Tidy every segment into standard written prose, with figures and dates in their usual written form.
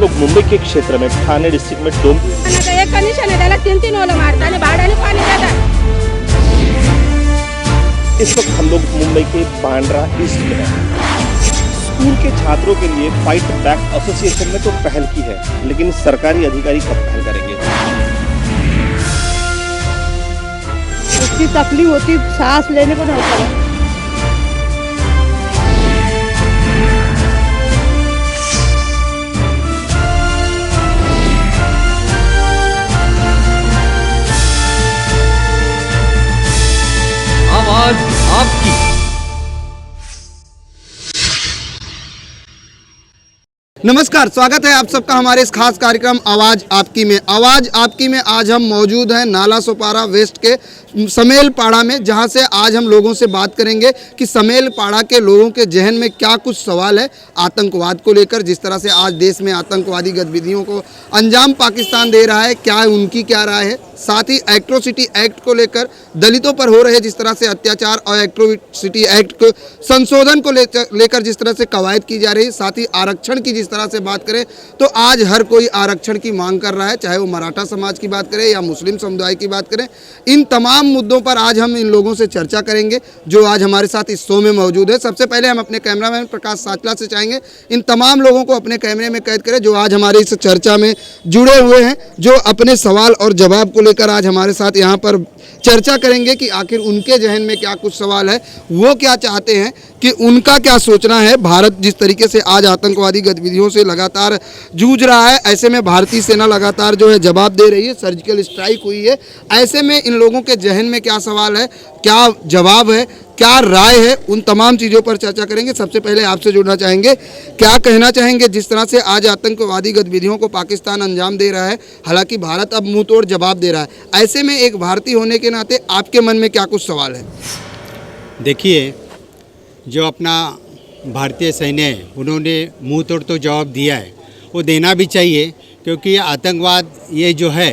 लोग मुंबई के क्षेत्र में ठाणे डिस्ट्रिक्ट में एक कनेक्शन है त्याला 3-3 ओलं मारता आणि भाड्याने पाणी देतात। इस वक्त हम लोग मुंबई के बांद्रा ईस्ट में हैं। स्कूल के छात्रों के लिए फाइट बैक एसोसिएशन ने तो पहल की है, लेकिन सरकारी अधिकारी कब पहल करेंगे? उसकी तकलीफ होती, सांस लेने को नहीं होता। आवाज आपकी। नमस्कार, स्वागत है आप सबका हमारे इस खास कार्यक्रम आवाज़ आपकी में। आवाज़ आपकी में आज हम मौजूद हैं नाला सोपारा वेस्ट के समेल पाड़ा में, जहां से आज हम लोगों से बात करेंगे कि समेल पाड़ा के लोगों के जहन में क्या कुछ सवाल है आतंकवाद को लेकर। जिस तरह से आज देश में आतंकवादी गतिविधियों को अंजाम पाकिस्तान दे रहा है, क्या उनकी क्या राय है। साथ ही एट्रोसिटी एक्ट को लेकर दलितों पर हो रहे जिस तरह से अत्याचार और एट्रोसिटी एक्ट को संशोधन को लेकर जिस तरह से कवायद की जा रही है, साथ ही आरक्षण की जिस तरह से बात करें तो आज हर कोई आरक्षण की मांग कर रहा है, चाहे वो मराठा समाज की बात करें या मुस्लिम समुदाय की बात करें। इन तमाम मुद्दों पर आज हम इन लोगों से चर्चा करेंगे जो आज हमारे साथ इस शो में मौजूद है। सबसे पहले हम अपने कैमरामैन प्रकाश साचला से चाहेंगे इन तमाम लोगों को अपने कैमरे में कैद करें जो आज हमारे इस चर्चा में जुड़े हुए हैं, जो अपने सवाल और जवाब को लेकर आज हमारे साथ यहाँ पर चर्चा करेंगे कि आखिर उनके जहन में क्या कुछ सवाल है, वो क्या चाहते हैं, कि उनका क्या सोचना है। भारत जिस तरीके से आज आतंकवादी गतिविधियों से लगातार जूझ रहा है, ऐसे में भारतीय सेना लगातार जो है जवाब दे रही है, सर्जिकल स्ट्राइक हुई है। ऐसे में इन लोगों के जहन में क्या सवाल है, क्या जवाब है, क्या राय है, उन तमाम चीज़ों पर चर्चा करेंगे। सबसे पहले आपसे जुड़ना चाहेंगे, क्या कहना चाहेंगे जिस तरह से आज आतंकवादी गतिविधियों को पाकिस्तान अंजाम दे रहा है, हालांकि भारत अब मुंह तोड़ जवाब दे रहा है। ऐसे में एक भारतीय होने के नाते आपके मन में क्या कुछ सवाल है? देखिए, जो अपना भारतीय सैन्य है उन्होंने मुंह तोड़ तो जवाब दिया है, वो देना भी चाहिए, क्योंकि आतंकवाद ये जो है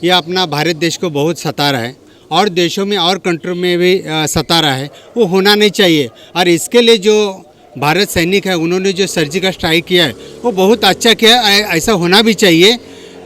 ये अपना भारत देश को बहुत सता रहा है और देशों में और कंट्री में भी सता रहा है। वो होना नहीं चाहिए। और इसके लिए जो भारत सैनिक है उन्होंने जो सर्जिकल स्ट्राइक किया है वो बहुत अच्छा किया है। ऐसा होना भी चाहिए,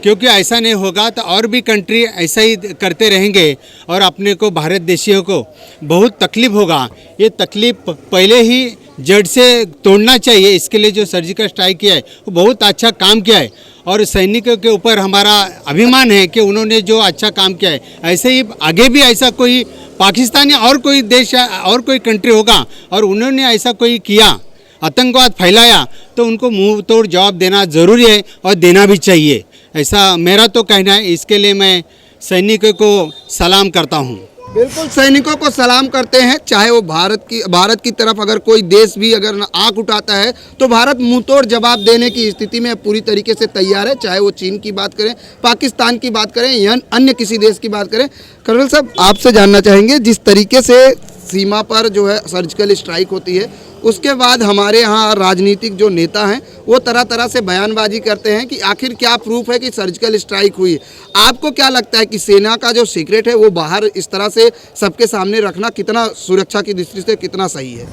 क्योंकि ऐसा नहीं होगा तो और भी कंट्री ऐसा ही करते रहेंगे और अपने को भारत देशियों को बहुत तकलीफ होगा। ये तकलीफ पहले ही जड़ से तोड़ना चाहिए। इसके लिए जो सर्जिकल स्ट्राइक किया है वो बहुत अच्छा काम किया है और सैनिकों के ऊपर हमारा अभिमान है कि उन्होंने जो अच्छा काम किया है, ऐसे ही आगे भी ऐसा कोई पाकिस्तान या और कोई देश और कोई कंट्री होगा और उन्होंने ऐसा कोई किया, आतंकवाद फैलाया, तो उनको मुंह तोड़ जवाब देना ज़रूरी है और देना भी चाहिए। ऐसा मेरा तो कहना है। इसके लिए मैं सैनिकों को सलाम करता हूँ। बिल्कुल, सैनिकों को सलाम करते हैं। चाहे वो भारत की तरफ अगर कोई देश भी अगर आंख उठाता है तो भारत मुंहतोड़ जवाब देने की स्थिति में पूरी तरीके से तैयार है, चाहे वो चीन की बात करें, पाकिस्तान की बात करें या अन्य किसी देश की बात करें। कर्नल साहब, आपसे जानना चाहेंगे, जिस तरीके से सीमा पर जो है सर्जिकल स्ट्राइक होती है, उसके बाद हमारे यहाँ राजनीतिक जो नेता हैं वो तरह तरह से बयानबाजी करते हैं कि आखिर क्या प्रूफ है कि सर्जिकल स्ट्राइक हुई। आपको क्या लगता है कि सेना का जो सीक्रेट है वो बाहर इस तरह से सबके सामने रखना कितना सुरक्षा की दृष्टि से कितना सही है?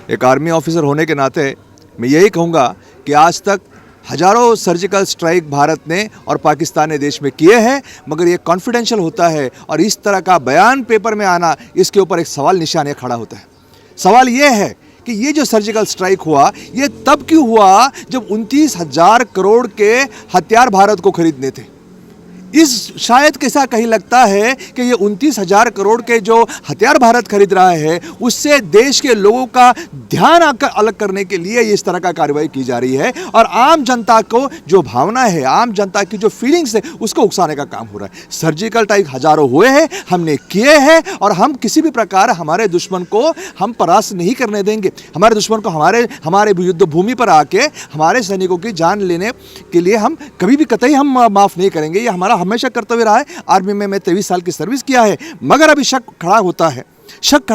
एक आर्मी ऑफिसर होने के नाते मैं यही कहूँगा कि आज तक हजारों सर्जिकल स्ट्राइक भारत ने और पाकिस्तान ने देश में किए हैं, मगर ये कॉन्फिडेंशियल होता है और इस तरह का बयान पेपर में आना, इसके ऊपर एक सवाल निशान खड़ा होता है। सवाल ये है कि ये जो सर्जिकल स्ट्राइक हुआ ये तब क्यों हुआ जब 29,000 करोड़ के हथियार भारत को खरीदने थे। इस शायद कैसा कहीं लगता है कि ये 29,000 करोड़ के जो हथियार भारत खरीद रहा है उससे देश के लोगों का ध्यान अलग करने के लिए इस तरह का कार्रवाई की जा रही है और आम जनता को जो भावना है, आम जनता की जो फीलिंग्स है, उसको उकसाने का काम हो रहा है। सर्जिकल स्ट्राइक हजारों हुए हैं, हमने किए हैं और हम किसी भी प्रकार हमारे दुश्मन को हम परास्त नहीं करने देंगे। हमारे दुश्मन को हमारे युद्ध भूमि पर आके हमारे सैनिकों की जान लेने के लिए हम कभी भी कतई हम माफ़ नहीं करेंगे। ये हमारा हमेशा कर्तव्य रहा है। आर्मी में मैं 23 साल की सर्विस किया है, मगर अभी शक खड़ा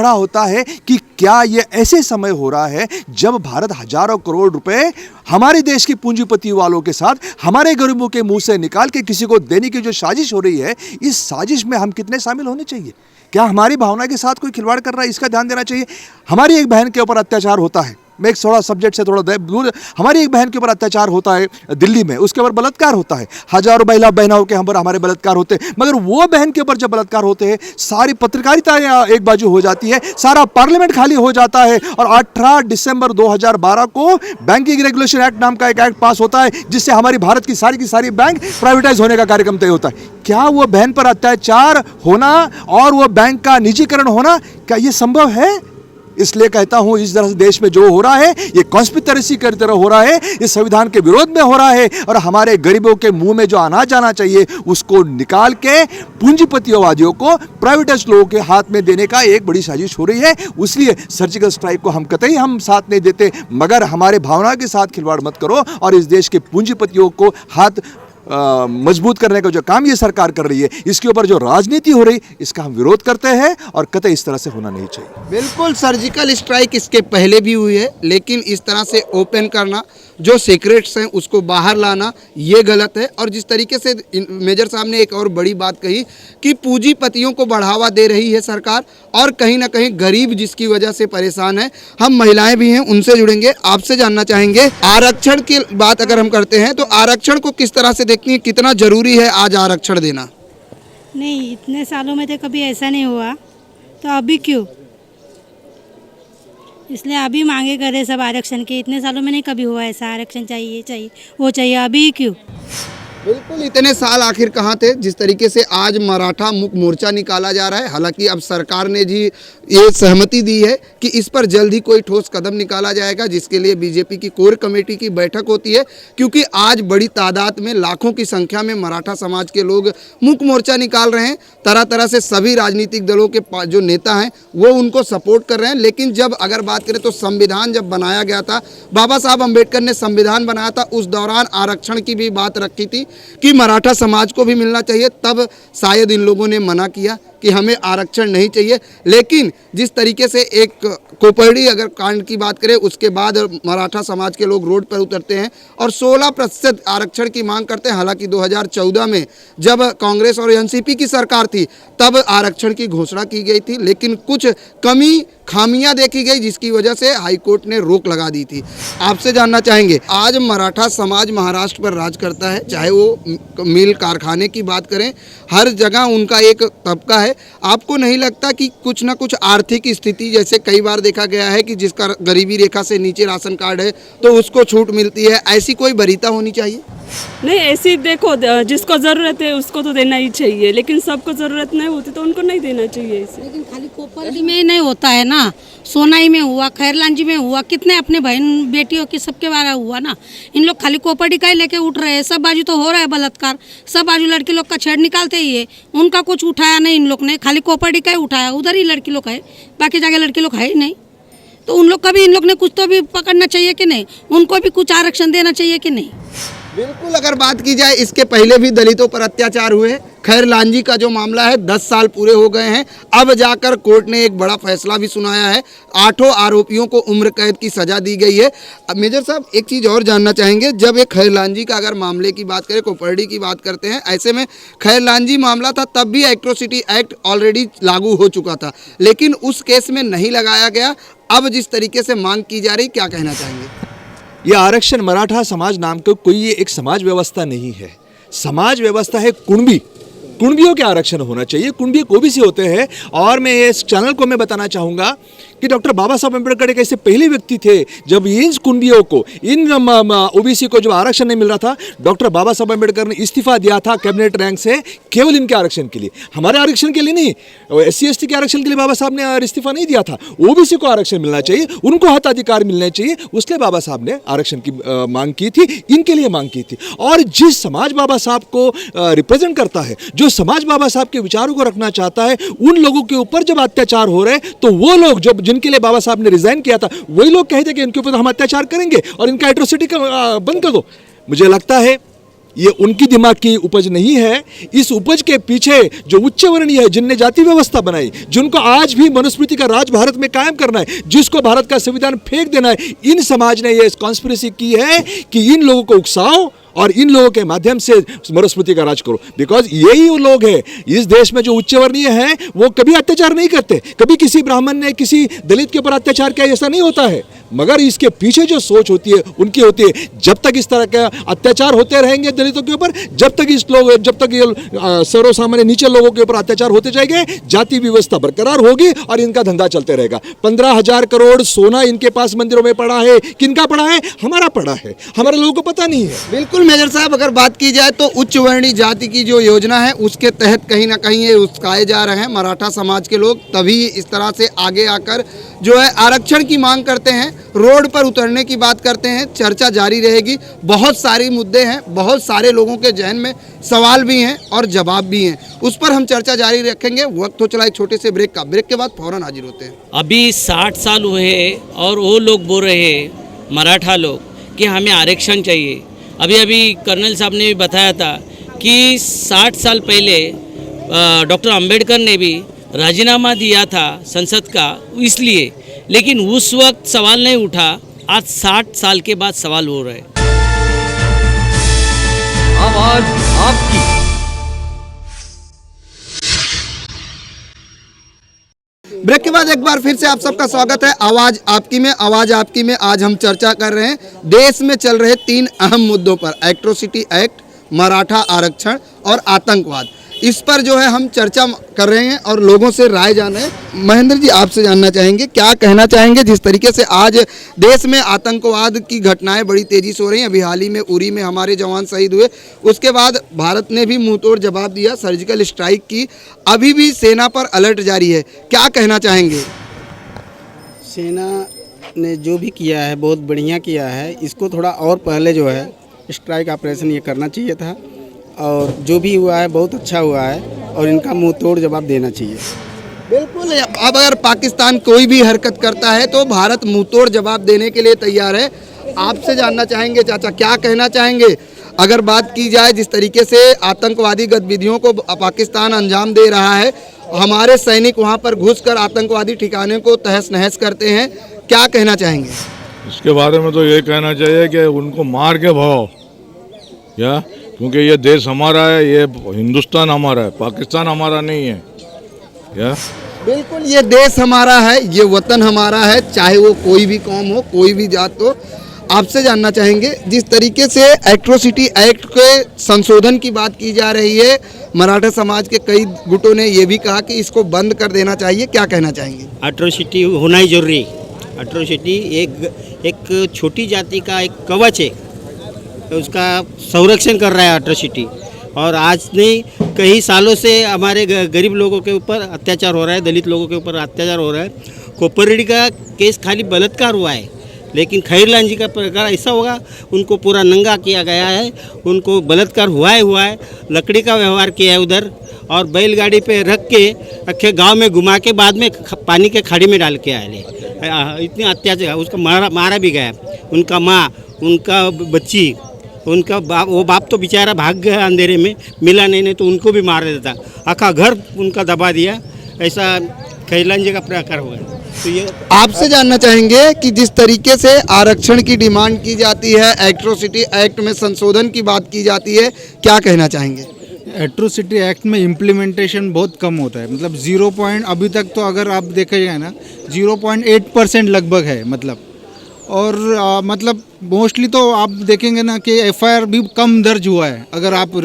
होता है कि क्या ये ऐसे समय हो रहा है जब भारत हजारों करोड़ रुपए हमारे देश की पूंजीपति वालों के साथ हमारे गरीबों के मुंह से निकाल के किसी को देने की जो साजिश हो रही है, इस साजिश में हम कितने शामिल होने चाहिए? क्या हमारी भावना के साथ कोई खिलवाड़ कर रहा है? इसका ध्यान देना चाहिए। हमारी एक बहन के ऊपर अत्याचार होता है, मैं एक थोड़ा सब्जेक्ट से थोड़ा दूर, हमारी एक बहन के ऊपर अत्याचार होता है दिल्ली में, उसके ऊपर बलात्कार होता है, हजारों बहनों के ऊपर हमारे बलात्कार होते हैं, मगर वो बहन के ऊपर जब बलात्कार होते हैं सारी पत्रकारिता एक बाजू हो जाती है, सारा पार्लियामेंट खाली हो जाता है और 18 दिसंबर 2012 को बैंकिंग रेगुलेशन एक्ट नाम का एक एक्ट पास होता है जिससे हमारी भारत की सारी बैंक प्राइवेटाइज होने का कार्यक्रम तय होता है। क्या वो बहन पर अत्याचार होना और वो बैंक का निजीकरण होना, क्या ये संभव है? इसलिए कहता हूं इस तरह से देश में जो हो रहा है ये कॉन्स्पिरेसी की तरह हो रहा है, ये संविधान के विरोध में हो रहा है और हमारे गरीबों के मुंह में जो अनाज जाना चाहिए उसको निकाल के पूंजीपतियों को प्राइवेटाइज लोगों के हाथ में देने का एक बड़ी साजिश हो रही है। इसलिए सर्जिकल स्ट्राइक को हम कतई हम साथ नहीं देते, मगर हमारे भावना के साथ खिलवाड़ मत करो और इस देश के पूंजीपतियों को हाथ मजबूत करने का जो काम ये सरकार कर रही है, इसके ऊपर जो राजनीति हो रही इसका हम विरोध करते हैं और कतई इस तरह से होना नहीं चाहिए। बिल्कुल, सर्जिकल स्ट्राइक इसके पहले भी हुई है, लेकिन इस तरह से ओपन करना, जो सीक्रेट्स हैं उसको बाहर लाना, ये गलत है। और जिस तरीके से मेजर साहब ने एक और बड़ी बात कही कि पूंजीपतियों को बढ़ावा दे रही है सरकार और कहीं ना कहीं गरीब जिसकी वजह से परेशान है। हम महिलाएं भी हैं, उनसे जुड़ेंगे, आपसे जानना चाहेंगे आरक्षण की बात अगर हम करते हैं तो आरक्षण को किस तरह से देखती हैं, कितना जरूरी है आज आरक्षण देना? नहीं, इतने सालों में तो कभी ऐसा नहीं हुआ, तो अभी क्यों? इसलिए अभी मांगे कर रहे सब आरक्षण के, इतने सालों में नहीं कभी हुआ ऐसा आरक्षण चाहिए वो चाहिए, अभी क्यों? बिल्कुल, इतने साल आखिर कहाँ थे? जिस तरीके से आज मराठा मुक्ति मोर्चा निकाला जा रहा है, हालांकि अब सरकार ने जी ये सहमति दी है कि इस पर जल्द ही कोई ठोस कदम निकाला जाएगा, जिसके लिए बीजेपी की कोर कमेटी की बैठक होती है, क्योंकि आज बड़ी तादाद में लाखों की संख्या में मराठा समाज के लोग मुक्ति मोर्चा निकाल रहे हैं। तरह तरह से सभी राजनीतिक दलों के जो नेता हैं वो उनको सपोर्ट कर रहे हैं। लेकिन जब अगर बात करें तो संविधान जब बनाया गया था, बाबा साहब अम्बेडकर ने संविधान बनाया था, उस दौरान आरक्षण की भी बात रखी थी कि मराठा समाज को भी मिलना चाहिए। तब शायद इन लोगों ने मना किया कि हमें आरक्षण नहीं चाहिए। लेकिन जिस तरीके से एक कोपर्डी अगर कांड की बात करें, उसके बाद मराठा समाज के लोग रोड पर उतरते हैं और 16% आरक्षण की मांग करते हैं। हालांकि 2014 में जब कांग्रेस और एनसीपी की सरकार थी तब आरक्षण की घोषणा की गई थी, लेकिन कुछ कमी खामियां देखी गई जिसकी वजह से हाईकोर्ट ने रोक लगा दी थी। आपसे जानना चाहेंगे, आज मराठा समाज महाराष्ट्र पर राज करता है, चाहे वो मिल कारखाने की बात करें, हर जगह उनका एक तबका है। आपको नहीं लगता कि कुछ ना कुछ आर्थिक स्थिति, जैसे कई बार देखा गया है कि जिसका गरीबी रेखा से नीचे राशन कार्ड है तो उसको छूट मिलती है, ऐसी कोई वरीयता होनी चाहिए? नहीं, ऐसी देखो जिसको ज़रूरत है उसको तो देना ही चाहिए, लेकिन सबको ज़रूरत नहीं होती तो उनको नहीं देना चाहिए ऐसे। लेकिन खाली कोपर्डी में ही नहीं होता है ना, सोनाई में हुआ, खैरलांजी में हुआ, कितने अपने बहन बेटियों के सबके बारे हुआ ना। इन लोग खाली कोपर्डी का ही लेके उठ रहे हैं, सब बाजू तो हो रहा है बलात्कार, सब बाजू लड़की लोग का छेड़ निकालते ही है। उनका कुछ उठाया नहीं इन लोग ने, खाली कोपर्डी का ही उठाया, उधर ही लड़की लोग है, बाकी जगह लड़की लोग है ही नहीं। तो उन लोग का भी इन लोग ने कुछ तो भी पकड़ना चाहिए कि नहीं, उनको भी कुछ आरक्षण देना चाहिए कि नहीं? बिल्कुल, अगर बात की जाए इसके पहले भी दलितों पर अत्याचार हुए। खैरलांजी का जो मामला है 10 साल पूरे हो गए हैं, अब जाकर कोर्ट ने एक बड़ा फैसला भी सुनाया है, 8 आरोपियों को उम्र कैद की सजा दी गई है। अब मेजर साहब एक चीज़ और जानना चाहेंगे, जब एक खैरलांजी का अगर मामले की बात करें, कोपर्डी की बात करते हैं, ऐसे में खैरलांजी मामला था तब भी एट्रोसिटी एक्ट ऑलरेडी लागू हो चुका था, लेकिन उस केस में नहीं लगाया गया। अब जिस तरीके से मांग की जा रही, क्या कहना चाहेंगे? यह आरक्षण मराठा समाज नाम का कोई ये एक समाज व्यवस्था नहीं है, समाज व्यवस्था है कुणबी, कुणबियों के आरक्षण होना चाहिए। कुणबी ओबीसी होते हैं। और मैं इस चैनल को मैं बताना चाहूँगा कि डॉक्टर बाबा साहब अम्बेडकर एक ऐसे पहले व्यक्ति थे जब इन कुणबियों को, इन ओबीसी को जब आरक्षण नहीं मिल रहा था, डॉक्टर बाबा साहब अम्बेडकर ने इस्तीफा दिया था कैबिनेट रैंक से, केवल इनके आरक्षण के लिए, हमारे आरक्षण के लिए नहीं। SC/ST के आरक्षण के लिए बाबा साहब ने इस्तीफा नहीं दिया था, ओबीसी को आरक्षण मिलना चाहिए, उनको हताधिकार मिलने चाहिए, उसलिए बाबा साहब ने आरक्षण की मांग की थी, इनके लिए मांग की थी। और जिस समाज बाबा साहब को रिप्रेजेंट करता है, जो समाज बाबा साहब के विचारों को रखना चाहता है, उन लोगों के ऊपर जब अत्याचार हो रहे हैं तो वो लोग जब जिनके लिए बाबा साहब ने रिजाइन किया था, वही लोग कहते कि इनके ऊपर हम अत्याचार करेंगे और इनका एट्रोसिटी का बंद कर दो। मुझे लगता है ये उनकी दिमाग की उपज नहीं है। इस उपज के पीछे जो उच्च वर्णीय है, जिनने जाति व्यवस्था बनाई, जिनको आज भी मनुस्मृति का राज भारत में कायम करना है, जिसको भारत का संविधान फेंक देना है, इन समाज ने ये कॉन्स्पिरेसी की है कि इन लोगों को उकसाओ और इन लोगों के माध्यम से मनुस्मृति का राज करो। बिकॉज यही वो लोग हैं इस देश में जो उच्च वर्णीय हैं, वो कभी अत्याचार नहीं करते, कभी किसी ब्राह्मण ने किसी दलित के ऊपर अत्याचार किया ऐसा नहीं होता है। मगर इसके पीछे जो सोच होती है उनकी होती है, जब तक इस तरह के अत्याचार होते रहेंगे दलितों के ऊपर, जब तक ये सर्वसामान्य नीचे लोगों के ऊपर अत्याचार होते जाएंगे, जाति व्यवस्था बरकरार होगी और इनका धंधा चलते रहेगा। 15,000 करोड़ सोना इनके पास मंदिरों में पड़ा है, किनका पड़ा है? हमारा पड़ा है, हमारे लोगों को पता नहीं है। बिल्कुल मेजर साहब, अगर बात की जाए तो उच्च वर्णीय जाति की जो योजना है उसके तहत कहीं ना कहीं ये उस्काए जा रहे हैं मराठा समाज के लोग, तभी इस तरह से आगे आकर जो है आरक्षण की मांग करते हैं, रोड पर उतरने की बात करते हैं। चर्चा जारी रहेगी, बहुत सारे मुद्दे हैं, बहुत सारे लोगों के जहन में सवाल भी हैं और जवाब भी हैं, उस पर हम चर्चा जारी रखेंगे। वक्त हो चला एक छोटे से ब्रेक का, ब्रेक के बाद फौरन हाजिर होते हैं। अभी 60 साल हुए हैं और वो लोग बोल रहे हैं मराठा लोग कि हमें आरक्षण चाहिए। अभी कर्नल साहब ने भी बताया था कि 60 साल पहले डॉक्टर अंबेडकर ने भी राजीनामा दिया था संसद का इसलिए, लेकिन उस वक्त सवाल नहीं उठा। आज 60 साल के बाद सवाल हो रहा है। आवाज आपकी। ब्रेक के बाद एक बार फिर से आप सबका स्वागत है आवाज आपकी में। आवाज आपकी में आज हम चर्चा कर रहे हैं देश में चल रहे 3 अहम मुद्दों पर, एट्रोसिटी एक्ट, मराठा आरक्षण और आतंकवाद। इस पर जो है हम चर्चा कर रहे हैं और लोगों से राय जान रहे हैं। महेंद्र जी, आपसे जानना चाहेंगे, क्या कहना चाहेंगे जिस तरीके से आज देश में आतंकवाद की घटनाएं बड़ी तेजी से हो रही हैं। अभी हाल ही में उरी में हमारे जवान शहीद हुए, उसके बाद भारत ने भी मुंहतोड़ जवाब दिया, सर्जिकल स्ट्राइक की। अभी भी सेना पर अलर्ट जारी है, क्या कहना चाहेंगे? सेना ने जो भी किया है बहुत बढ़िया किया है। इसको थोड़ा और पहले जो है स्ट्राइक ऑपरेशन ये करना चाहिए था, और जो भी हुआ है बहुत अच्छा हुआ है और इनका मुंह तोड़ जवाब देना चाहिए। बिल्कुल, अब अगर पाकिस्तान कोई भी हरकत करता है तो भारत मुंह तोड़ जवाब देने के लिए तैयार है। आपसे जानना चाहेंगे चाचा, क्या कहना चाहेंगे? अगर बात की जाए जिस तरीके से आतंकवादी गतिविधियों को पाकिस्तान अंजाम दे रहा है, हमारे सैनिक वहां पर घुसकर आतंकवादी ठिकाने को तहस नहस करते हैं, क्या कहना चाहेंगे? इसके बारे में तो ये कहना चाहिए कि उनको मार के भागो, या क्योंकि ये देश हमारा है, ये हिंदुस्तान हमारा है, पाकिस्तान हमारा नहीं है। या बिल्कुल, ये देश हमारा है, ये वतन हमारा है, चाहे वो कोई भी कौम हो, कोई भी जात हो। आपसे जानना चाहेंगे, जिस तरीके से एट्रोसिटी एक्ट के संशोधन की बात की जा रही है, मराठा समाज के कई गुटों ने ये भी कहा कि इसको बंद कर देना चाहिए, क्या कहना चाहेंगे? एट्रोसिटी होना ही जरूरी। एट्रोसिटी एक छोटी जाति का एक कवच है, उसका संरक्षण कर रहा है एट्रोसिटी। और आज नहीं, कई सालों से हमारे गरीब लोगों के ऊपर अत्याचार हो रहा है, दलित लोगों के ऊपर अत्याचार हो रहा है। कोपरेडी का केस खाली बलात्कार हुआ है, लेकिन खैरलाल जी का प्रकार ऐसा होगा, उनको पूरा नंगा किया गया है, उनको बलात्कार हुआ है, लकड़ी का व्यवहार किया है उधर, और बैलगाड़ी पे रख के अखे गांव में घुमा के बाद में पानी के खाड़ी में डाल के आए। इतने अत्याचार, उसको मारा भी गया। उनका माँ, उनका बच्ची, उनका बाप, वो बाप तो बेचारा भाग गया अंधेरे में, मिला नहीं तो उनको भी मार देता। आखा घर उनका दबा दिया, ऐसा खैरलाल जी का प्रकार हुआ। तो ये आपसे जानना चाहेंगे कि जिस तरीके से आरक्षण की डिमांड की जाती है, एट्रोसिटी एक्ट में संशोधन की बात की जाती है, क्या कहना चाहेंगे? एट्रोसिटी एक्ट में इम्प्लीमेंटेशन बहुत कम होता है, मतलब 0. अभी तक तो अगर आप देखेंगे ना 0.8% लगभग है, मतलब। और मतलब मोस्टली तो आप देखेंगे ना कि एफआईआर भी कम दर्ज हुआ है, अगर आप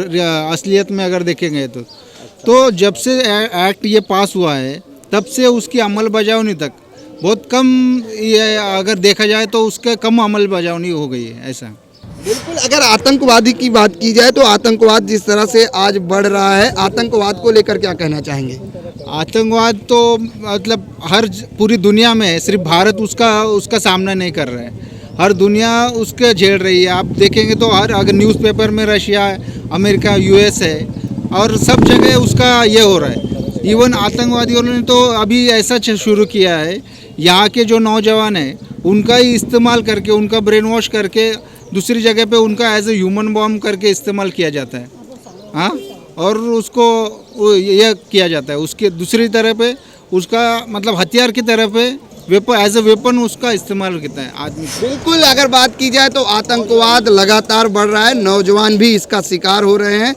असलियत में अगर देखेंगे तो जब से एक्ट ये पास हुआ है तब से उसकी अमल बजावनी तक बहुत कम, ये अगर देखा जाए तो उसका कम अमल बजावनी हो गई है, ऐसा। बिल्कुल, अगर आतंकवादी की बात की जाए तो आतंकवाद जिस तरह से आज बढ़ रहा है, आतंकवाद को लेकर क्या कहना चाहेंगे? आतंकवाद तो मतलब हर पूरी दुनिया में है, सिर्फ भारत उसका सामना नहीं कर रहा है, हर दुनिया उसके झेल रही है। आप देखेंगे तो हर अगर न्यूज़पेपर में रशिया, अमेरिका, यूएस है, और सब जगह उसका ये हो रहा है। इवन आतंकवादियों ने तो अभी ऐसा शुरू किया है, यहाँ के जो नौजवान हैं उनका ही इस्तेमाल करके, उनका ब्रेन वॉश करके दूसरी जगह पे उनका एज ए ह्यूमन बॉम्ब करके इस्तेमाल किया जाता है, हाँ, और उसको यह किया जाता है, उसके दूसरी तरह पे उसका मतलब हथियार की तरह पे वेपन, एज ए वेपन उसका इस्तेमाल करता है आदमी। बिल्कुल, अगर बात की जाए तो आतंकवाद लगातार बढ़ रहा है, नौजवान भी इसका शिकार हो रहे हैं।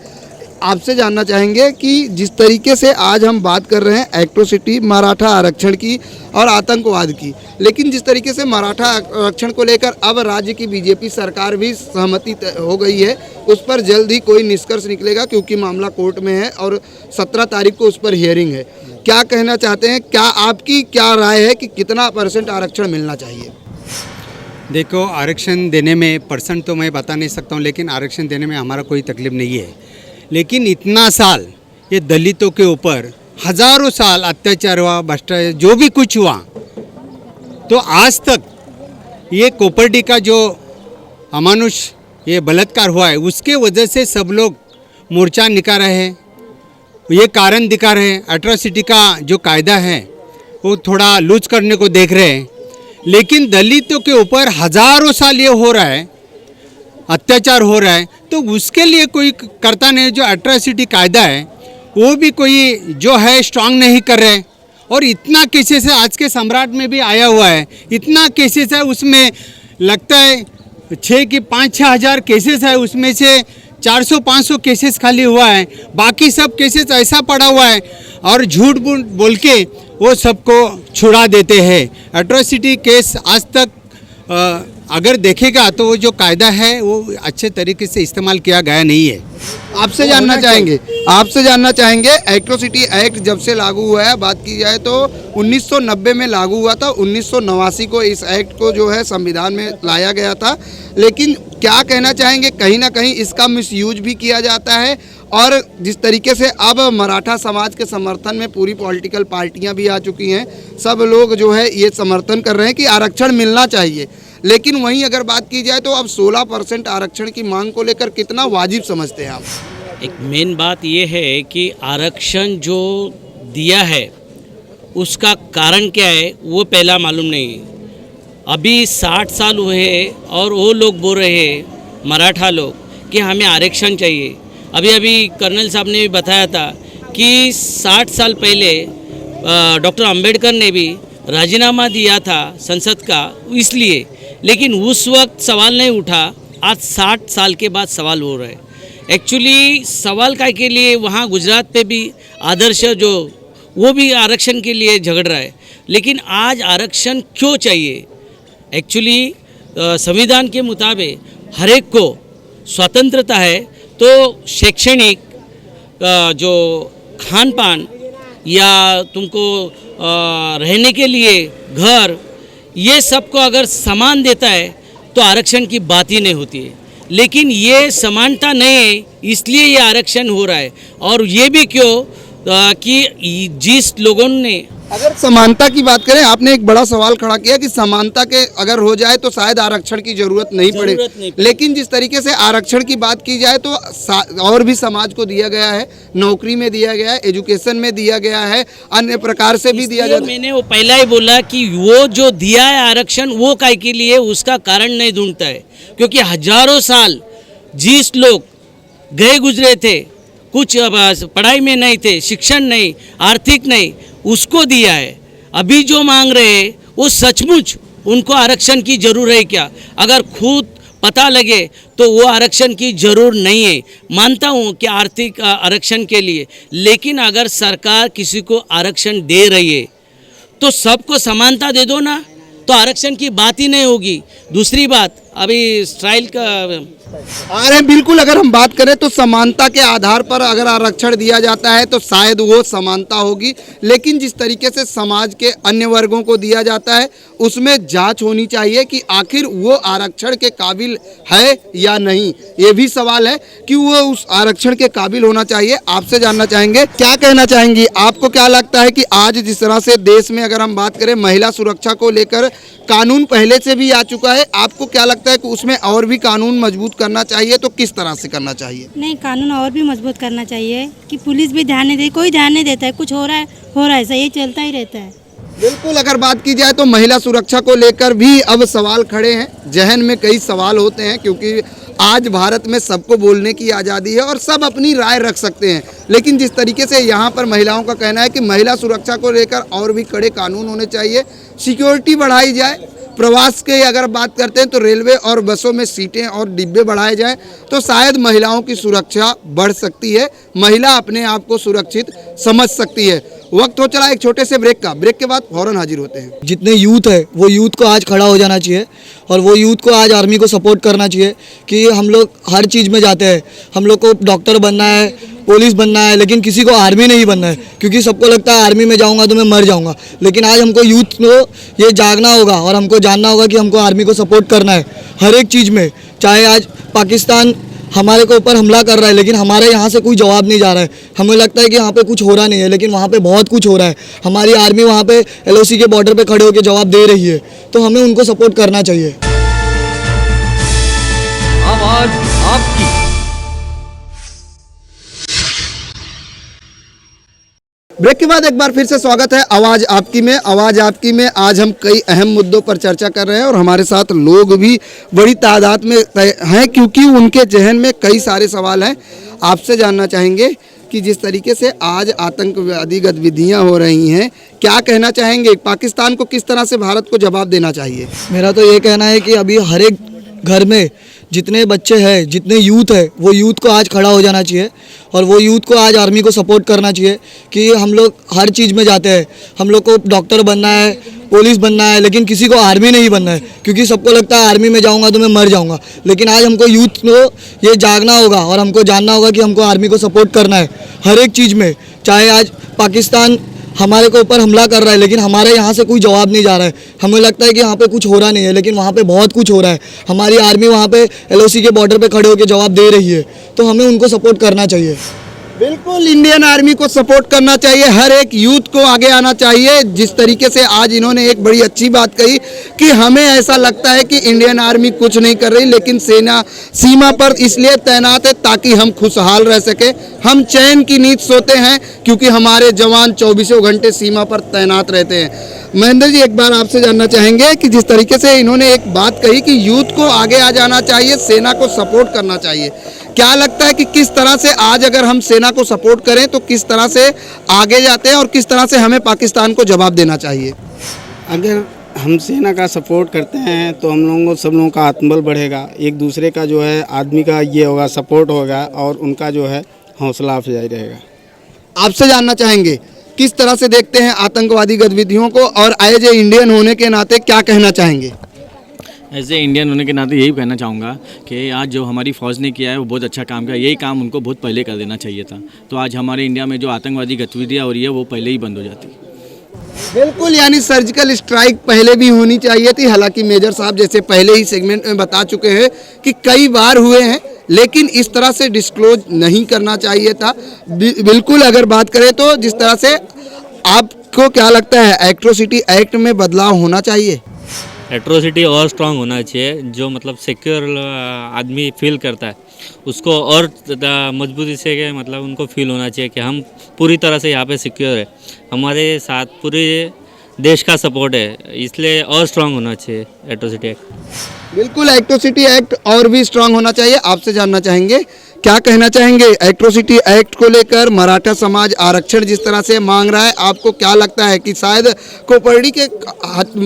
आपसे जानना चाहेंगे कि जिस तरीके से आज हम बात कर रहे हैं एट्रोसिटी मराठा आरक्षण की और आतंकवाद की, लेकिन जिस तरीके से मराठा आरक्षण को लेकर अब राज्य की बीजेपी सरकार भी सहमति हो गई है, उस पर जल्द ही कोई निष्कर्ष निकलेगा क्योंकि मामला कोर्ट में है और 17 तारीख को उस पर हियरिंग है। क्या कहना चाहते हैं, क्या आपकी क्या राय है कि कितना % आरक्षण मिलना चाहिए? देखो, आरक्षण देने में परसेंट तो मैं बता नहीं सकता हूँ, लेकिन आरक्षण देने में हमारा कोई तकलीफ नहीं है। लेकिन इतना साल ये दलितों के ऊपर हज़ारों साल अत्याचार हुआ, भ्रष्टाचार, जो भी कुछ हुआ, तो आज तक ये कोपर्डी का जो अमानुष ये बलात्कार हुआ है, उसके वजह से सब लोग मोर्चा निकाल रहे हैं, ये कारण दिखा रहे हैं। एट्रोसिटी का जो कायदा है वो थोड़ा लूज करने को देख रहे हैं, लेकिन दलितों के ऊपर हज़ारों साल ये हो रहा है, अत्याचार हो रहा है, तो उसके लिए कोई करता नहीं। जो एट्रोसिटी कायदा है वो भी कोई जो है स्ट्रांग नहीं कर रहे। और इतना केसेस है, आज के सम्राट में भी आया हुआ है, इतना केसेस है, उसमें लगता है 6 कि 5-6 हज़ार केसेस है, उसमें से 400-500 केसेस खाली हुआ है, बाकी सब केसेस ऐसा पड़ा हुआ है और झूठ बोल के वो सबको छुड़ा देते हैं। एट्रोसिटी केस आज तक अगर देखेगा तो वो जो कायदा है वो अच्छे तरीके से इस्तेमाल किया गया नहीं है। आपसे जानना चाहेंगे एट्रोसिटी एक्ट जब से लागू हुआ है, बात की जाए तो 1990 में लागू हुआ था, 1989 को इस एक्ट को जो है संविधान में लाया गया था, लेकिन क्या कहना चाहेंगे, कहीं ना कहीं इसका मिसयूज भी किया जाता है और जिस तरीके से अब मराठा समाज के समर्थन में पूरी पॉलिटिकल पार्टियां भी आ चुकी हैं, सब लोग जो है ये समर्थन कर रहे हैं कि आरक्षण मिलना चाहिए, लेकिन वहीं अगर बात की जाए तो अब 16% आरक्षण की मांग को लेकर कितना वाजिब समझते हैं आप? एक मेन बात ये है कि आरक्षण जो दिया है उसका कारण क्या है वो पहला मालूम नहीं। अभी 60 साल हुए हैं और वो लोग बोल रहे हैं मराठा लोग कि हमें आरक्षण चाहिए। अभी कर्नल साहब ने भी बताया था कि 60 साल पहले डॉक्टर अंबेडकर ने भी राजीनामा दिया था संसद का इसलिए, लेकिन उस वक्त सवाल नहीं उठा। आज 60 साल के बाद सवाल हो रहा है। एक्चुअली सवाल का के लिए वहाँ गुजरात पे भी आदर्श जो वो भी आरक्षण के लिए झगड़ रहा है, लेकिन आज आरक्षण क्यों चाहिए? एक्चुअली संविधान के मुताबिक हर एक को स्वतंत्रता है, तो शैक्षणिक जो खान पान या तुमको रहने के लिए घर, ये सबको अगर समान देता है तो आरक्षण की बात ही नहीं होती है। लेकिन ये समानता नहीं है, इसलिए ये आरक्षण हो रहा है। और ये भी क्यों कि जिस लोगों ने, अगर समानता की बात करें, आपने एक बड़ा सवाल खड़ा किया कि समानता के अगर हो जाए तो शायद आरक्षण की जरूरत नहीं पड़े, लेकिन जिस तरीके से आरक्षण की बात की जाए तो और भी समाज को दिया गया है, नौकरी में दिया गया है, एजुकेशन में दिया गया है, अन्य प्रकार से भी दिया जाता है। मैंने वो पहला ही बोला कि वो जो दिया है आरक्षण वो काय के लिए, उसका कारण नहीं ढूंढता है, क्योंकि हजारों साल जिस लोग गए गुजरे थे, कुछ पढ़ाई में नहीं थे, शिक्षण नहीं, आर्थिक नहीं, उसको दिया है। अभी जो मांग रहे हैं वो सचमुच उनको आरक्षण की जरूर है क्या? अगर खुद पता लगे तो वो आरक्षण की जरूर नहीं है। मानता हूँ कि आर्थिक आरक्षण के लिए, लेकिन अगर सरकार किसी को आरक्षण दे रही है तो सबको समानता दे दो ना, तो आरक्षण की बात ही नहीं होगी। दूसरी बात, अभी स्टाइल का आ रहे, बिल्कुल अगर हम बात करें तो समानता के आधार पर अगर आरक्षण दिया जाता है तो शायद वो समानता होगी, लेकिन जिस तरीके से समाज के अन्य वर्गों को दिया जाता है उसमें जांच होनी चाहिए कि आखिर वो आरक्षण के काबिल है या नहीं। ये भी सवाल है कि वो उस आरक्षण के काबिल होना चाहिए। आपसे जानना चाहेंगे, क्या कहना चाहेंगी, आपको क्या लगता है कि आज जिस तरह से देश में अगर हम बात करें महिला सुरक्षा को लेकर कानून पहले से भी आ चुका है, आपको क्या लगता है कि उसमें और भी कानून मजबूत करना चाहिए, तो किस तरह से करना चाहिए? नहीं, कानून और भी मजबूत करना चाहिए कि पुलिस भी ध्यान नहीं दे, कोई ध्यान नहीं देता है, कुछ हो रहा है ऐसा, ये चलता ही रहता है। बिल्कुल, अगर बात की जाए तो महिला सुरक्षा को लेकर भी अब सवाल खड़े हैं, जहन में कई सवाल होते हैं, क्योंकि आज भारत में सबको बोलने की आज़ादी है और सब अपनी राय रख सकते हैं, लेकिन जिस तरीके से यहाँ पर महिलाओं का कहना है कि महिला सुरक्षा को लेकर और भी कड़े कानून होने चाहिए, सिक्योरिटी बढ़ाई जाए, प्रवास के अगर बात करते हैं तो रेलवे और बसों में सीटें और डिब्बे बढ़ाए जाएं तो शायद महिलाओं की सुरक्षा बढ़ सकती है, महिला अपने आप को सुरक्षित समझ सकती है। वक्त हो चला एक छोटे से ब्रेक का, ब्रेक के बाद फौरन हाजिर होते हैं। जितने यूथ है वो यूथ को आज खड़ा हो जाना चाहिए और वो यूथ को आज आर्मी को सपोर्ट करना चाहिए कि हम लोग हर चीज़ में जाते हैं, हम लोग को डॉक्टर बनना है, पुलिस बनना है, लेकिन किसी को आर्मी नहीं बनना है, क्योंकि सबको लगता है आर्मी में जाऊंगा तो मैं मर जाऊंगा। लेकिन आज हमको यूथ को ये जागना होगा और हमको जानना होगा कि हमको आर्मी को सपोर्ट करना है हर एक चीज़ में। चाहे आज पाकिस्तान हमारे को ऊपर हमला कर रहा है लेकिन हमारे यहाँ से कोई जवाब नहीं जा रहा है, हमें लगता है कि यहाँ पे कुछ हो रहा नहीं है, लेकिन वहाँ पे बहुत कुछ हो रहा है। हमारी आर्मी वहाँ पे LOC के बॉर्डर पे खड़े होकर जवाब दे रही है, तो हमें उनको सपोर्ट करना चाहिए। आवाज आपकी। ब्रेक के बाद एक बार फिर से स्वागत है आवाज़ आपकी में। आवाज़ आपकी में आज हम कई अहम मुद्दों पर चर्चा कर रहे हैं और हमारे साथ लोग भी बड़ी तादाद में हैं क्योंकि उनके जहन में कई सारे सवाल हैं। आपसे जानना चाहेंगे कि जिस तरीके से आज आतंकवादी गतिविधियां हो रही हैं, क्या कहना चाहेंगे? पाकिस्तान को किस तरह से भारत को जवाब देना चाहिए? मेरा तो ये कहना है कि अभी हर एक घर में जितने बच्चे हैं, जितने यूथ है, वो यूथ को आज खड़ा हो जाना चाहिए और वो यूथ को आज आर्मी को सपोर्ट करना चाहिए कि हम लोग हर चीज़ में जाते हैं, हम लोग को डॉक्टर बनना है, पुलिस बनना है, लेकिन किसी को आर्मी नहीं बनना है, क्योंकि सबको लगता है आर्मी में जाऊंगा तो मैं मर जाऊंगा। लेकिन आज हमको यूथ को ये जागना होगा और हमको जानना होगा कि हमको आर्मी को सपोर्ट करना है हर एक चीज़ में। चाहे आज पाकिस्तान हमारे को ऊपर हमला कर रहा है लेकिन हमारे यहाँ से कोई जवाब नहीं जा रहा है, हमें लगता है कि यहाँ पे कुछ हो रहा नहीं है, लेकिन वहाँ पे बहुत कुछ हो रहा है। हमारी आर्मी वहाँ पे LOC के बॉर्डर पे खड़े होकर जवाब दे रही है, तो हमें उनको सपोर्ट करना चाहिए। बिल्कुल, इंडियन आर्मी को सपोर्ट करना चाहिए, हर एक यूथ को आगे आना चाहिए। जिस तरीके से आज इन्होंने एक बड़ी अच्छी बात कही कि हमें ऐसा लगता है कि इंडियन आर्मी कुछ नहीं कर रही, लेकिन सेना सीमा पर इसलिए तैनात है ताकि हम खुशहाल रह सके, हम चैन की नींद सोते हैं क्योंकि हमारे जवान 24 घंटे सीमा पर तैनात रहते हैं। महेंद्र जी, एक बार आपसे जानना चाहेंगे कि जिस तरीके से इन्होंने एक बात कही कि यूथ को आगे आ जाना चाहिए, सेना को सपोर्ट करना चाहिए, क्या लगता है कि किस तरह से आज अगर हम सेना को सपोर्ट करें तो किस तरह से आगे जाते हैं और किस तरह से हमें पाकिस्तान को जवाब देना चाहिए? अगर हम सेना का सपोर्ट करते हैं तो हम लोगों को, सब लोगों का आत्मबल बढ़ेगा, एक दूसरे का जो है आदमी का ये होगा, सपोर्ट होगा और उनका जो है हौसला अफजाई रहेगा। आपसे जानना चाहेंगे किस तरह से देखते हैं आतंकवादी गतिविधियों को और एज ए इंडियन होने के नाते क्या कहना चाहेंगे? ऐसे इंडियन होने के नाते यही कहना चाहूँगा कि आज जो हमारी फ़ौज ने किया है वो बहुत अच्छा काम किया, यही काम उनको बहुत पहले कर देना चाहिए था, तो आज हमारे इंडिया में जो आतंकवादी गतिविधियाँ हो रही है वो पहले ही बंद हो जाती। बिल्कुल, यानी सर्जिकल स्ट्राइक पहले भी होनी चाहिए थी। हालांकि मेजर साहब जैसे पहले ही सेगमेंट में बता चुके हैं कि कई बार हुए हैं, लेकिन इस तरह से डिस्क्लोज नहीं करना चाहिए था। बिल्कुल, अगर बात करें तो जिस तरह से आपको क्या लगता है, एट्रोसिटी एक्ट में बदलाव होना चाहिए? एट्रोसिटी और स्ट्रांग होना चाहिए, जो मतलब सिक्योर आदमी फील करता है उसको और मजबूती से मतलब उनको फील होना चाहिए कि हम पूरी तरह से यहाँ पे सिक्योर है, हमारे साथ पूरे देश का सपोर्ट है, इसलिए और स्ट्रांग होना चाहिए एट्रोसिटी एक्ट। बिल्कुल, एट्रोसिटी एक्ट और भी स्ट्रांग होना चाहिए। आपसे जानना चाहेंगे क्या कहना चाहेंगे एट्रोसिटी एक्ट को लेकर? मराठा समाज आरक्षण जिस तरह से मांग रहा है, आपको क्या लगता है कि शायद कोपर्डी के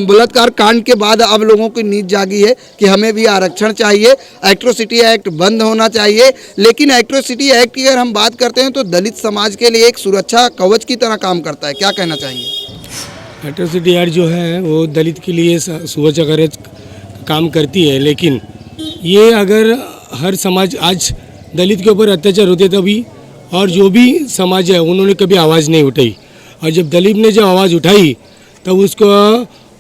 बलात्कार कांड के बाद अब लोगों की नींद जागी है कि हमें भी आरक्षण चाहिए, एट्रोसिटी एक्ट बंद होना चाहिए? लेकिन एट्रोसिटी एक्ट की अगर हम बात करते हैं तो दलित समाज के लिए एक सुरक्षा कवच की तरह काम करता है, क्या कहना चाहेंगे? एट्रोसिटी एक्ट जो है वो दलित के लिए सुरक्षा कवच काम करती है, लेकिन ये अगर हर समाज आज दलित के ऊपर अत्याचार होते तभी, और जो भी समाज है उन्होंने कभी आवाज़ नहीं उठाई, और जब दलित ने जब आवाज़ उठाई तब उसको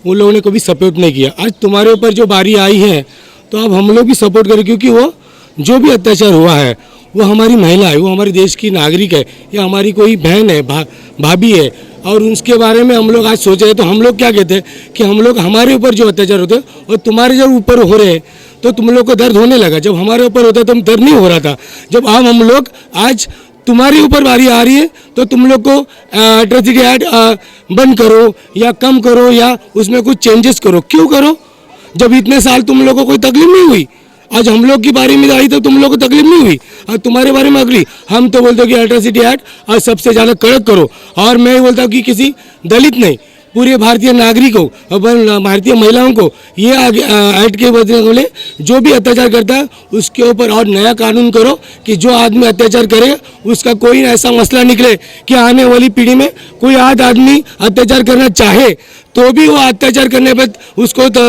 उन लोगों ने कभी सपोर्ट नहीं किया। आज तुम्हारे ऊपर जो बारी आई है तो अब हम लोग भी सपोर्ट करें, क्योंकि वो जो भी अत्याचार हुआ है वो हमारी महिला है, वो हमारे देश की नागरिक है, या हमारी कोई बहन है, भाभी है, और उसके बारे में हम लोग आज सोच रहे हैं। तो हम लोग क्या कहते हैं कि हम लोग हमारे ऊपर जो अत्याचार होते हैं और तुम्हारे जब ऊपर हो रहे हैं तो तुम लोग को दर्द होने लगा, जब हमारे ऊपर होता है तो हम दर्द नहीं हो रहा था। जब हम लोग आज तुम्हारे ऊपर बारी आ रही है तो तुम लोग को एट्रोसिटी एक्ट बंद करो या कम करो या उसमें कुछ चेंजेस करो। क्यों करो जब इतने साल तुम लोग को कोई तकलीफ नहीं हुई? आज हम लोग की बारी में आई तो तुम लोग को तकलीफ नहीं हुई, और तुम्हारे बारे में अगली हम तो बोलते हो कि एट्रोसिटी एक्ट आज सबसे ज़्यादा कड़क करो। और मैं बोलता हूँ कि किसी दलित नहीं, पूरे भारतीय नागरिकों और भारतीय महिलाओं को ये एक्ट के बदले जो भी अत्याचार करता है उसके ऊपर और नया कानून करो कि जो आदमी अत्याचार करे उसका कोई ऐसा मसला निकले कि आने वाली पीढ़ी में कोई आदमी अत्याचार करना चाहे तो भी वो अत्याचार करने पर उसको तो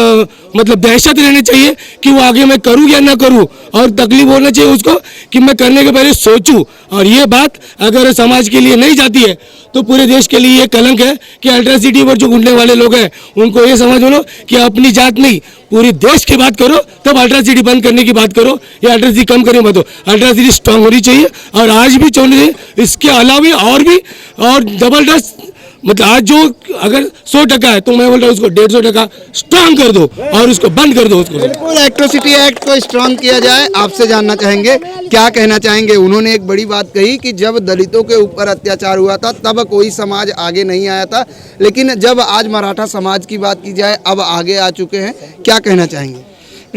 मतलब दहशत रहनी चाहिए कि वो आगे मैं करूँ या ना करूँ, और तकलीफ होना चाहिए उसको कि मैं करने के पहले सोचूं। और ये बात अगर समाज के लिए नहीं जाती है तो पूरे देश के लिए ये कलंक है कि अल्ट्रासिटी पर जो घूमने वाले लोग हैं उनको ये समझ लो कि अपनी जात नहीं पूरे देश की बात करो, तब अल्ट्रासिटी बंद करने की बात करो या अल्ट्रासिटी कम करने मत हो। अल्ट्रासिटी स्ट्रांग होनी चाहिए और आज भी होनी चाहिए, इसके अलावा और जबरदस्त मतलब आज जो अगर 100% है तो मैं बोल रहा हूँ उसको 150% स्ट्रांग कर दो और उसको बंद कर दो। उसको बिल्कुल एट्रोसिटी एक्ट को स्ट्रांग किया जाए। आपसे जानना चाहेंगे क्या कहना चाहेंगे। उन्होंने एक बड़ी बात कही कि जब दलितों के ऊपर अत्याचार हुआ था तब कोई समाज आगे नहीं आया था, लेकिन जब आज मराठा समाज की बात की जाए अब आगे आ चुके हैं, क्या कहना चाहेंगे।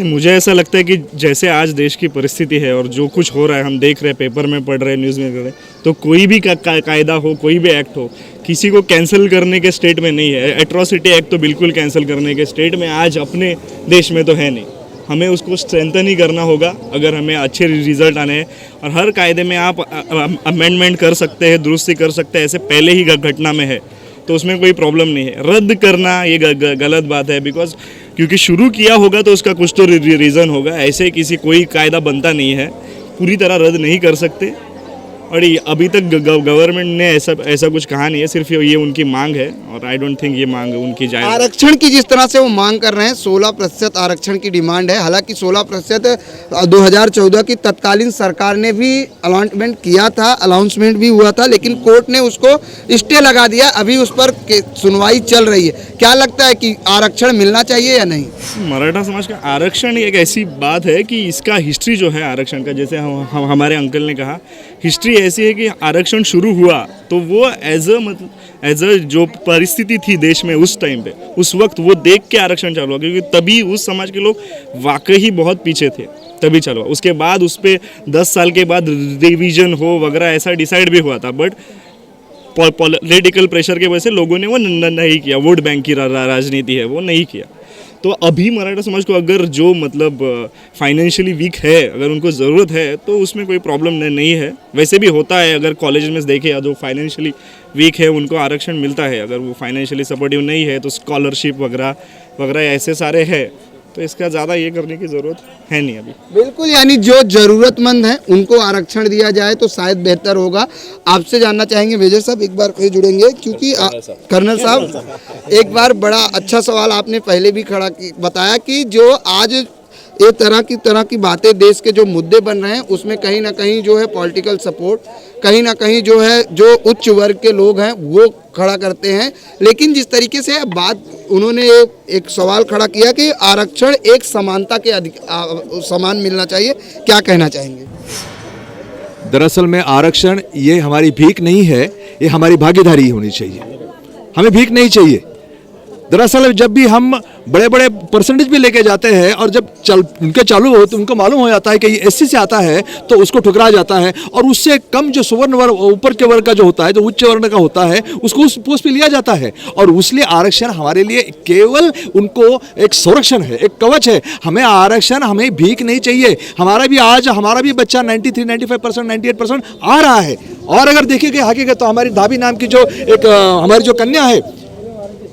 मुझे ऐसा लगता है कि जैसे आज देश की परिस्थिति है और जो कुछ हो रहा है हम देख रहे हैं, पेपर में पढ़ रहे हैं, न्यूज़ में पढ़ रहे हैं, तो कोई भी कायदा हो, कोई भी एक्ट हो, किसी को कैंसिल करने के स्टेट में नहीं है। एट्रोसिटी एक्ट तो बिल्कुल कैंसिल करने के स्टेट में आज अपने देश में तो है नहीं। हमें उसको स्ट्रेंथन ही करना होगा अगर हमें अच्छे रिजल्ट आने हैं। और हर कायदे में आप अमेंडमेंट कर सकते हैं, दुरुस्ती कर सकते हैं, ऐसे पहले ही घटना में है तो उसमें कोई प्रॉब्लम नहीं है। रद्द करना ये गलत बात है, बिकॉज क्योंकि शुरू किया होगा तो उसका कुछ तो रीज़न होगा। ऐसे किसी कोई कायदा बनता नहीं है, पूरी तरह रद्द नहीं कर सकते। और अभी तक गवर्नमेंट ने ऐसा कुछ कहा नहीं है, सिर्फ ये उनकी मांग है और आई डोंट थिंक ये मांग उनकी जाए। आरक्षण की जिस तरह से वो मांग कर रहे हैं 16% आरक्षण की डिमांड है। हालांकि 16% 2014 की तत्कालीन सरकार ने भी अलॉटमेंट किया था, अनाउंसमेंट भी हुआ था, लेकिन कोर्ट ने उसको स्टे लगा दिया। अभी उस पर सुनवाई चल रही है। क्या लगता है कि आरक्षण मिलना चाहिए या नहीं। मराठा समाज का आरक्षण एक ऐसी बात है कि इसका हिस्ट्री जो है आरक्षण का, जैसे हमारे अंकल ने कहा, हिस्ट्री ऐसी है कि आरक्षण शुरू हुआ तो वो एज अ जो परिस्थिति थी देश में उस टाइम पे, उस वक्त वो देख के आरक्षण चालू हुआ, क्योंकि तभी उस समाज के लोग वाकई बहुत पीछे थे, तभी चालू हुआ। उसके बाद उस पर 10 साल के बाद रिवीजन हो वगैरह ऐसा डिसाइड भी हुआ था, बट पॉलिटिकल प्रेशर के वजह से लोगों ने वो नहीं किया। वोट बैंक की राजनीति है वो नहीं किया। तो अभी मराठा समाज को अगर जो मतलब फाइनेंशियली वीक है, अगर उनको ज़रूरत है तो उसमें कोई प्रॉब्लम नहीं है। वैसे भी होता है, अगर कॉलेज में देखे जो फाइनेंशियली वीक है उनको आरक्षण मिलता है। अगर वो फाइनेंशियली सपोर्टिव नहीं है तो स्कॉलरशिप वगैरह ऐसे सारे हैं, तो इसका ज़्यादा ये करने की ज़रूरत है नहीं अभी। बिल्कुल, यानी जो ज़रूरतमंद हैं उनको आरक्षण दिया जाए तो शायद बेहतर होगा। आपसे जानना चाहेंगे मेजर साहब, एक बार फिर जुड़ेंगे क्योंकि कर्नल साहब एक बार बड़ा अच्छा सवाल आपने पहले भी बताया कि जो आज ये तरह की बातें देश के जो मुद्दे बन रहे हैं उसमें कहीं ना कहीं जो है पॉलिटिकल सपोर्ट, कहीं ना कहीं जो है जो उच्च वर्ग के लोग हैं वो खड़ा करते हैं। लेकिन जिस तरीके से बात उन्होंने एक सवाल खड़ा किया कि आरक्षण एक समानता के समान मिलना चाहिए, क्या कहना चाहेंगे। दरअसल में आरक्षण ये हमारी भीख नहीं है, ये हमारी भागीदारी होनी चाहिए, हमें भीख नहीं चाहिए। दरअसल जब भी हम बड़े बड़े परसेंटेज भी लेके जाते हैं और जब उनके चालू हो तो उनको मालूम हो जाता है कि ये एससी से आता है तो उसको ठुकरा जाता है, और उससे कम जो सुवर्ण वर्ग ऊपर के वर्ग का जो होता है, जो उच्च वर्ण का होता है, उसको उस पोस्ट पे लिया जाता है। और इसलिए आरक्षण हमारे लिए केवल उनको एक संरक्षण है, एक कवच है। हमें आरक्षण, हमें भीख नहीं चाहिए। हमारा भी बच्चा 93, 95%, 98% आ रहा है। और अगर देखेंगे हकीकत तो हमारी धाबी नाम की जो एक हमारी जो कन्या है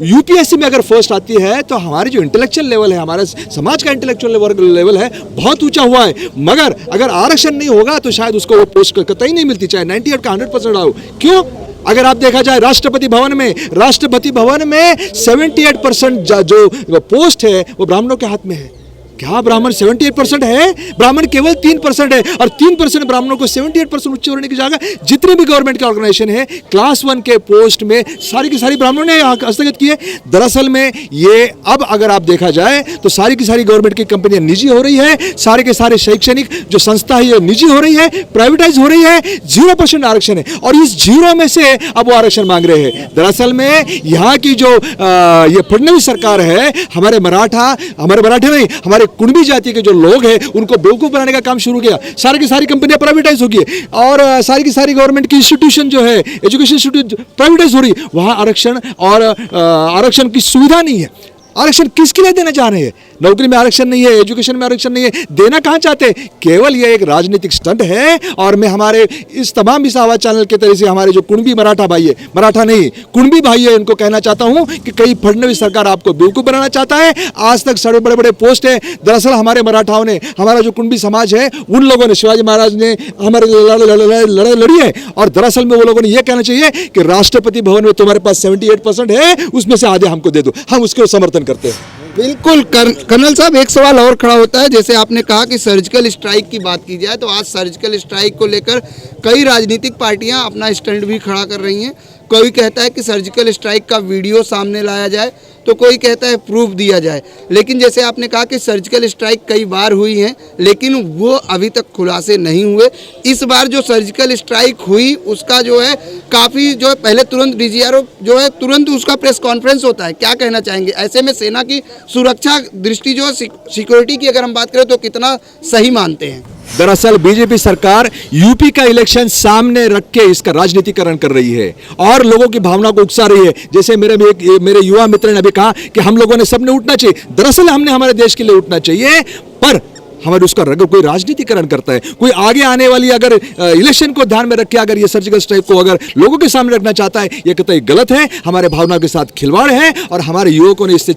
यूपीएससी में अगर फर्स्ट आती है तो हमारी जो इंटेलेक्चुअल लेवल है, हमारे समाज का इंटेलेक्चुअल लेवल है, बहुत ऊंचा हुआ है। मगर अगर आरक्षण नहीं होगा तो शायद उसको वो पोस्ट कतई नहीं मिलती, चाहे 98 का 100% आओ। क्यों? अगर आप देखा जाए राष्ट्रपति भवन में 78% जो पोस्ट है वो ब्राह्मणों के हाथ में है। क्या ब्राह्मण 78% है? ब्राह्मण केवल 3% है, और 3% ब्राह्मणों को 78% उच्च वर्ग की जगह जितने भी गवर्नमेंट के ऑर्गेनाइजेशन है क्लास 1 के पोस्ट में सारी की सारी ब्राह्मणों ने हस्तक्षेप किए। दरअसल में ये अब अगर आप देखा जाए तो सारी की सारी गवर्नमेंट की कंपनियां निजी हो रही है, सारे के सारे शैक्षणिक जो संस्था है ये निजी हो रही है, प्राइवेटाइज हो रही है। 0% आरक्षण है और इस 0 में से अब वो आरक्षण मांग रहे हैं। दरअसल में यहाँ की जो ये फडणवीस सरकार है, हमारे मराठा नहीं, हमारे कुणबी जाति के जो लोग हैं उनको बेवकूफ़ बनाने का काम शुरू किया। सारी की सारी कंपनियां प्राइवेटाइज हो गई और सारी की सारी गवर्नमेंट की इंस्टीट्यूशन जो है, एजुकेशन इंस्टीट्यूट प्राइवेटाइज हो रही है। वहाँ आरक्षण और आरक्षण की सुविधा नहीं है। आरक्षण किसके लिए देना चाह रहे हैं? नौकरी में आरक्षण नहीं है, एजुकेशन में आरक्षण नहीं है, देना कहाँ चाहते हैं? केवल ये एक राजनीतिक स्टंट है। और मैं हमारे इस तमाम इस आवाज चैनल के तरह से हमारे जो कुणबी मराठा भाई है, मराठा नहीं कुणबी भाई है, इनको कहना चाहता हूँ कि कई फडणवीस सरकार आपको बेवकूफ़ बनाना चाहता है। आज तक सारे बड़े बड़े पोस्ट है, दरअसल हमारे मराठाओं ने, हमारा जो कुणबी समाज है, उन लोगों ने, शिवाजी महाराज ने हमारे लड़ाई लड़ी है। और दरअसल में वो लोगों ने यह कहना चाहिए कि राष्ट्रपति भवन में तुम्हारे पास 78% है, उसमें से आधे हमको दे दो, हम उसको समर्थन करते हैं। बिल्कुल। कर्नल साहब, एक सवाल और खड़ा होता है। जैसे आपने कहा कि सर्जिकल स्ट्राइक की बात की जाए तो आज सर्जिकल स्ट्राइक को लेकर कई राजनीतिक पार्टियां अपना स्टैंड भी खड़ा कर रही हैं। कोई कहता है कि सर्जिकल स्ट्राइक का वीडियो सामने लाया जाए, तो कोई कहता है प्रूफ दिया जाए। लेकिन जैसे आपने कहा कि सर्जिकल स्ट्राइक कई बार हुई हैं, लेकिन वो अभी तक खुलासे नहीं हुए। इस बार जो सर्जिकल स्ट्राइक हुई उसका जो है काफ़ी जो है, पहले तुरंत DGRO जो है तुरंत उसका प्रेस कॉन्फ्रेंस होता है। क्या कहना चाहेंगे? ऐसे में सेना की सुरक्षा दृष्टि जो है, सिक्योरिटी की अगर हम बात करें तो कितना सही मानते हैं? दरअसल बीजेपी सरकार यूपी का इलेक्शन सामने रख के इसका राजनीतिकरण कर रही है और लोगों की भावना को उकसा रही है। जैसे मेरे युवा मित्र ने अभी कहा कि हम लोगों ने सबने उठना चाहिए। दरअसल हमने हमारे देश के लिए उठना चाहिए, पर हमारे उसका कोई राजनीतिकरण करता है, कोई आगे आने वाली अगर इलेक्शन को ध्यान में रख के अगर ये सर्जिकल स्ट्राइक को अगर लोगों के सामने रखना चाहता है, ये कतई गलत है, हमारे भावनाओं के साथ खिलवाड़ है। और हमारे युवकों ने इससे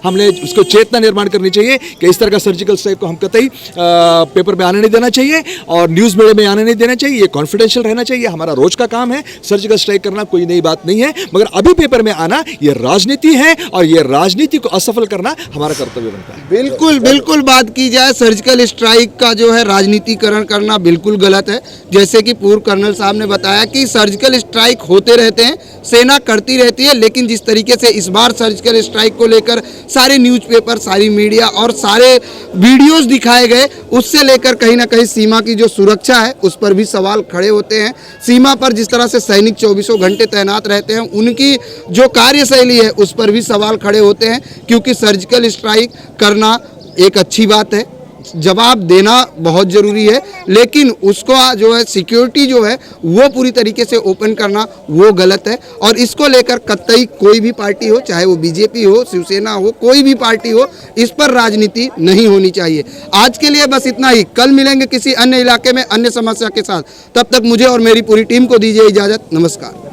हमने उसको चेतना निर्माण करनी चाहिए कि इस तरह का सर्जिकल स्ट्राइक को हम कतई पेपर में आने नहीं देना चाहिए और न्यूज़ मीडिया में आने नहीं देना चाहिए। ये कॉन्फिडेंशियल रहना चाहिए, हमारा रोज का काम है। सर्जिकल स्ट्राइक करना कोई नई बात नहीं है, मगर अभी पेपर में आना ये राजनीति है और ये राजनीति को असफल करना हमारा कर्तव्य बनता है। बिल्कुल बिल्कुल। बात की जाए सर्जिकल स्ट्राइक का जो है राजनीतिकरण करना बिल्कुल गलत है। जैसे कि पूर्व कर्नल साहब ने बताया कि सर्जिकल स्ट्राइक होते रहते हैं, सेना करती रहती है, लेकिन जिस तरीके से इस बार सर्जिकल स्ट्राइक को लेकर सारे न्यूज़पेपर, सारी मीडिया और सारे वीडियोस दिखाए गए, उससे लेकर कहीं ना कहीं सीमा की जो सुरक्षा है उस पर भी सवाल खड़े होते हैं। सीमा पर जिस तरह से सैनिक 24 घंटे तैनात रहते हैं, उनकी जो कार्यशैली है उस पर भी सवाल खड़े होते हैं, क्योंकि सर्जिकल स्ट्राइक करना एक अच्छी बात है, जवाब देना बहुत ज़रूरी है, लेकिन उसको जो है सिक्योरिटी जो है वो पूरी तरीके से ओपन करना वो गलत है। और इसको लेकर कतई कोई भी पार्टी हो, चाहे वो बीजेपी हो, शिवसेना हो, कोई भी पार्टी हो, इस पर राजनीति नहीं होनी चाहिए। आज के लिए बस इतना ही। कल मिलेंगे किसी अन्य इलाके में अन्य समस्या के साथ। तब तक मुझे और मेरी पूरी टीम को दीजिए इजाज़त। नमस्कार।